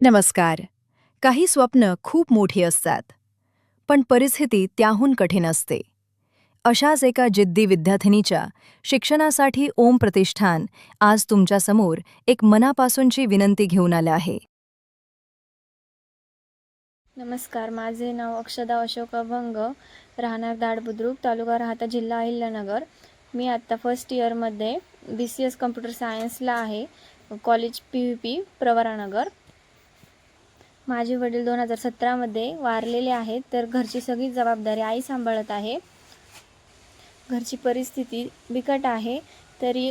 नमस्कार. काही स्वप्न खूप मोठी असतात, पण परिस्थिती त्याहून कठीण असते. अशाच एका जिद्दी विद्यार्थिनीच्या शिक्षणासाठी ओम प्रतिष्ठान आज तुमच्यासमोर एक मनापासूनची विनंती घेऊन आलं आहे. नमस्कार, माझे नाव अक्षदा अशोक अभंग, राहणार दाड बुद्रुक, तालुका राहाता, जिल्हा अहिल्यानगर. मी आत्ता फर्स्ट इयरमध्ये BCS कम्प्युटर सायन्सला आहे. College PVP Pravaranagar. माझे वडील 2017मध्ये वारलेले आहेत, तर घरची सगळी जबाबदारी आई सांभाळत आहे. घरची परिस्थिती बिकट आहे, तरी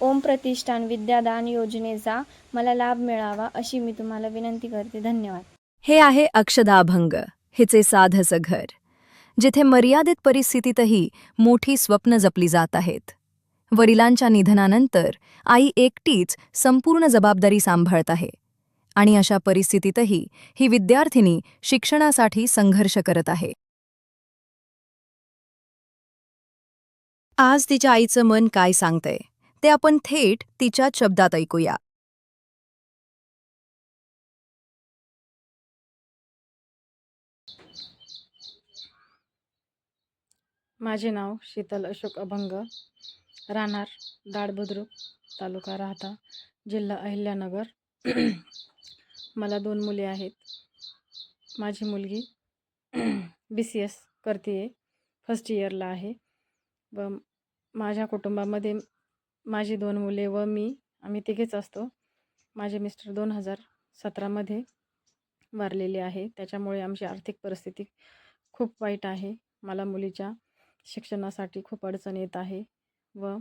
ओम प्रतिष्ठान विद्यादान योजनेचा मला लाभ मिळावा अशी मी तुम्हाला विनंती करते. धन्यवाद. हे आहे अक्षदा अभंग, हिचे साधंसं घर, जिथे मर्यादित परिस्थितीतही मोठी स्वप्न जपली जात आहेत. वडिलांच्या निधनानंतर आई एकटीच संपूर्ण जबाबदारी सांभाळत आहे आणि अशा परिस्थितीतही ही विद्यार्थिनी शिक्षणासाठी संघर्ष करत आहे. आज तिच्या आईचं मन काय सांगतंय ते आपण थेट तिच्या शब्दात ऐकूया. माझे नाव शीतल अशोक अभंग, राहणार दाड बुद्रुक, तालुका राहाता, जिल्हा अहिल्यानगर. मला 2 मुले आहेत. माझी मुलगी BCS करते आहे, फर्स्ट इयरला आहे. व माझ्या कुटुंबामध्ये माझी 2 मुले व मी, आम्ही तिघेच असतो. माझे मिस्टर 2017मध्ये वारलेले आहे. त्याच्यामुळे आमची आर्थिक परिस्थिती खूप वाईट आहे. मला मुलीच्या शिक्षणासाठी खूप अडचण येत आहे व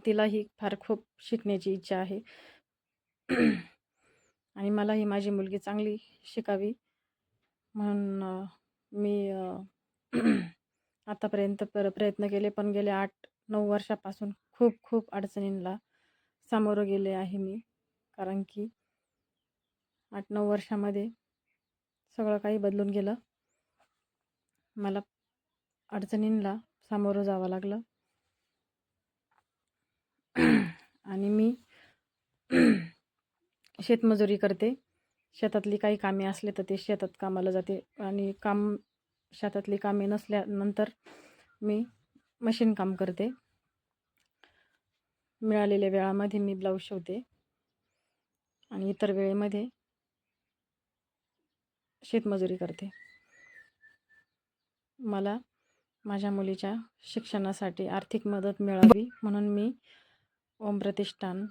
तिलाही फार खूप शिकण्याची इच्छा आहे. आणि मलाही माझी मुलगी चांगली शिकावी म्हणून मी आतापर्यंत प्रयत्न केले, पण गेले 8-9 वर्षापासून खूप खूप अडचणींना सामोरं गेले आहे मी. कारण की 8-9 वर्षामध्ये सगळं काही बदलून गेलं. मला अडचणींना सामोरं जावं लागलं आणि मी शेतमजुरी करते. शेतातली काही कामे असले तर ते शेतात कामाला जाते आणि शेतातली कामे नसल्यानंतर मी मशीन काम करते. मिळालेल्या वेळामध्ये मी ब्लाऊज शिवते आणि इतर वेळेमध्ये शेतमजुरी करते. मला माझ्या मुलीच्या शिक्षणासाठी आर्थिक मदत मिळावी म्हणून मी ओम प्रतिष्ठान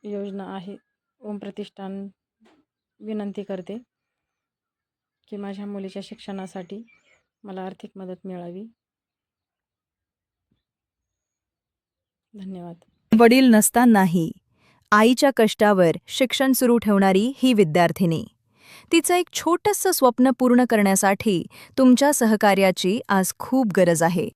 योजना आहे, ओम प्रतिष्ठान विनंती करते की माझ्या मुलीच्या शिक्षणासाठी मला आर्थिक मदत मिळावी. धन्यवाद. वडील नसतानाही आईच्या कष्टावर शिक्षण सुरू ठेवणारी ही विद्यार्थिनी तिचं एक छोटंसं स्वप्न पूर्ण करण्यासाठी तुमच्या सहकार्याची आज खूप गरज आहे.